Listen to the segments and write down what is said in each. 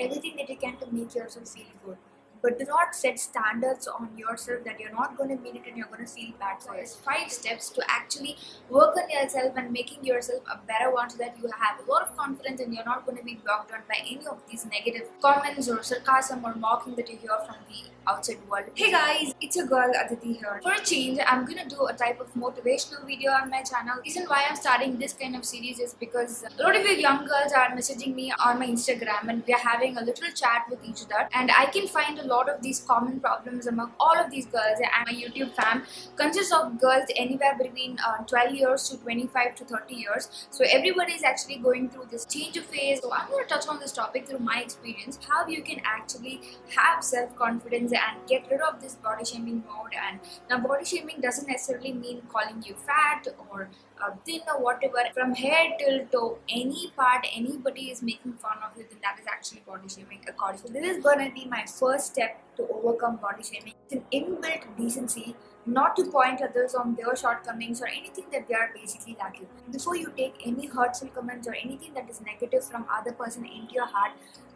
everything that you can to make yourself feel good. But do not set standards on yourself that you're not going to meet it and you're going to feel bad for it. 5 steps to actually work on yourself and making yourself a better one so that you have a lot of confidence and you're not going to be bogged down by any of these negative comments or sarcasm or mocking that you hear from the outside world. Hey guys, it's your girl Adity here. For a change, I'm going to do a type of motivational video on my channel. The reason why I'm starting this kind of series is because a lot of you young girls are messaging me on my Instagram and we are having a little chat with each other, and I can find a lot of these common problems among all of these girls. And my YouTube fam consists of girls anywhere between 12 years to 25 to 30 years. So everybody is actually going through this change of phase. So I'm going to touch on this topic through my experience, how you can actually have self-confidence and get rid of this body shaming mode. And now body shaming doesn't necessarily mean calling you fat or thin or whatever. From hair till toe, any part anybody is making fun of you, then that is actually body shaming according. So this is gonna be my first step to overcome body shaming. It's an inbuilt decency not to point others on their shortcomings or anything that they are basically lacking. Before you take any hurtful comments or anything that is negative from other person into your heart,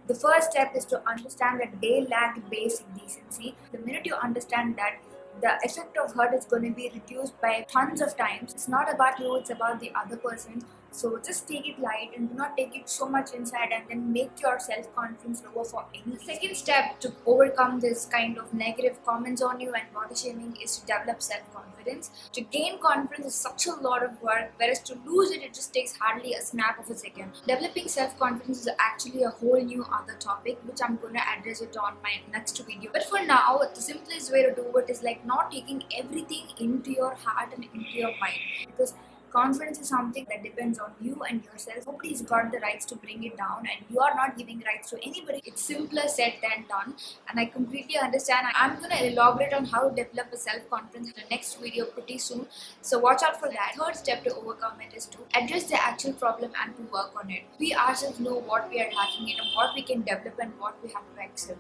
the first step is to understand that they lack basic decency. The minute you understand that, the effect of hurt is going to be reduced by tons of times. It's not about you, it's about the other person. So just take it light and do not take it so much inside and then make your self-confidence lower for any. Second step to overcome this kind of negative comments on you and body shaming is to develop self-confidence. To gain confidence is such a lot of work, whereas to lose it, it just takes hardly a snap of a second. Developing self-confidence is actually a whole new other topic which I'm going to address it on my next video. But for now, the simplest way to do it is like not taking everything into your heart and into your mind, because confidence is something that depends on you and yourself. Nobody's got the rights to bring it down, and you are not giving rights to anybody. It's simpler said than done, and I completely understand. I'm going to elaborate on how to develop a self-confidence in the next video pretty soon, so watch out for that. Third step to overcome it is to address the actual problem and to work on it. We ourselves know what we are lacking in and what we can develop and what we have to accept.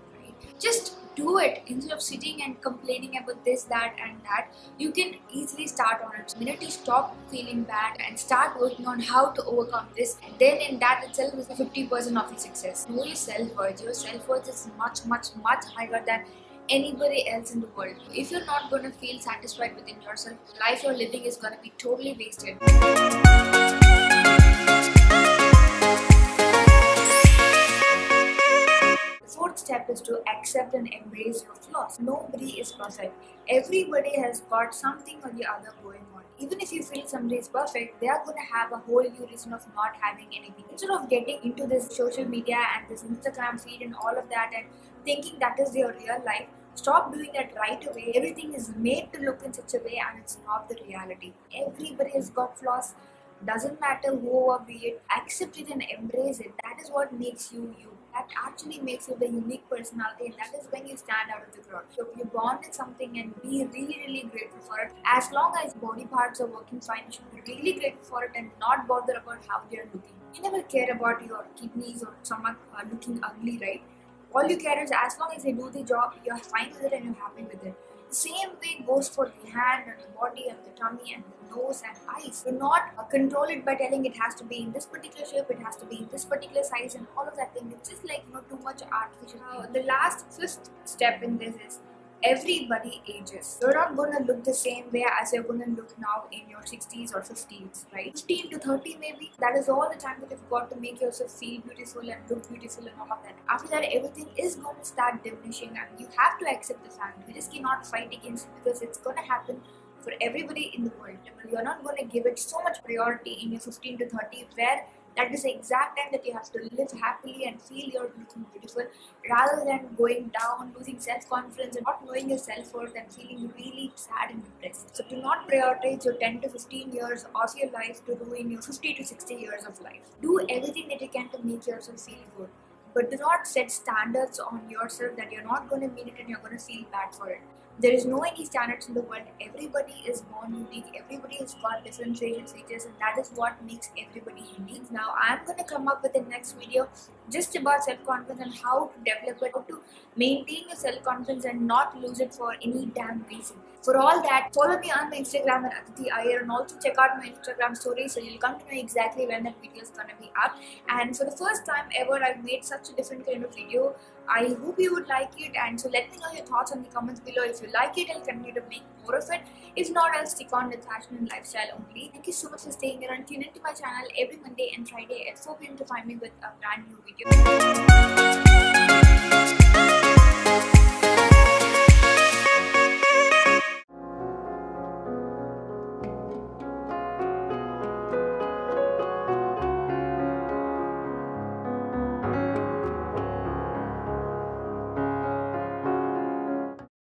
Just do it instead of sitting and complaining about this, that and that. You can easily start on it. The minute you stop feeling bad and start working on how to overcome this, then in that itself is 50% of your success. Know your self-worth. Your self-worth is much higher than anybody else in the world. If you're not going to feel satisfied within yourself, the life you're living is going to be totally wasted. Fourth step is to accept and embrace your flaws. Nobody is perfect. Everybody has got something or the other going on. Even if you feel somebody is perfect, they are going to have a whole new reason of not having anything. Instead of getting into this social media and this Instagram feed and all of that and thinking that is your real life, stop doing that right away. Everything is made to look in such a way and it's not the reality. Everybody has got flaws. Doesn't matter who or be it, accept it and embrace it. That is what makes you you. That actually makes you the unique personality, and that is when you stand out of the crowd. So if you bond with something and be really grateful for it. As long as body parts are working fine, you should be really grateful for it and not bother about how they are looking. You never care about your kidneys or stomach looking ugly, right? All you care is as long as they do the job, you're fine with it and you're happy with it. Same way goes for the hand and the body and the tummy and the nose and eyes. Do not control it by telling it has to be in this particular shape, it has to be in this particular size and all of that thing. It's just like, too much artificial. The last fifth step in this is everybody ages. You're not going to look the same way as you're going to look now in your 60s or 50s, right? 15 to 30 maybe. That is all the time that you've got to make yourself feel beautiful and look beautiful and all of that. After that, everything is going to start diminishing and you have to accept the fact. You just cannot fight against it because it's going to happen for everybody in the world. You're not going to give it so much priority in your 15 to 30 where that is the exact time that you have to live happily and feel you're looking beautiful, rather than going down, losing self-confidence and not knowing your self-worth and feeling really sad and depressed. So do not prioritize your 10 to 15 years of your life to ruin your 50 to 60 years of life. Do everything that you can to make yourself feel good. But do not set standards on yourself that you're not going to meet it and you're going to feel bad for it. There is no any standards in the world. Everybody is born unique. Everybody has got differentiation features, and that is what makes everybody unique. Now, I'm gonna come up with the next video just about self-confidence and how to develop it, how to maintain your self-confidence and not lose it for any damn reason. For all that, follow me on my Instagram at Adity Iyer, and also check out my Instagram story so you'll come to know exactly when that video is gonna be up. And for the first time ever, I've made such a different kind of video. I hope you would like it, and so let me know your thoughts in the comments below. If you like it, I'll continue to make more of it. If not, I'll stick on with fashion and lifestyle only. Thank you so much for staying here and tune into my channel every Monday and Friday at 4 p.m. to find me with a brand new video.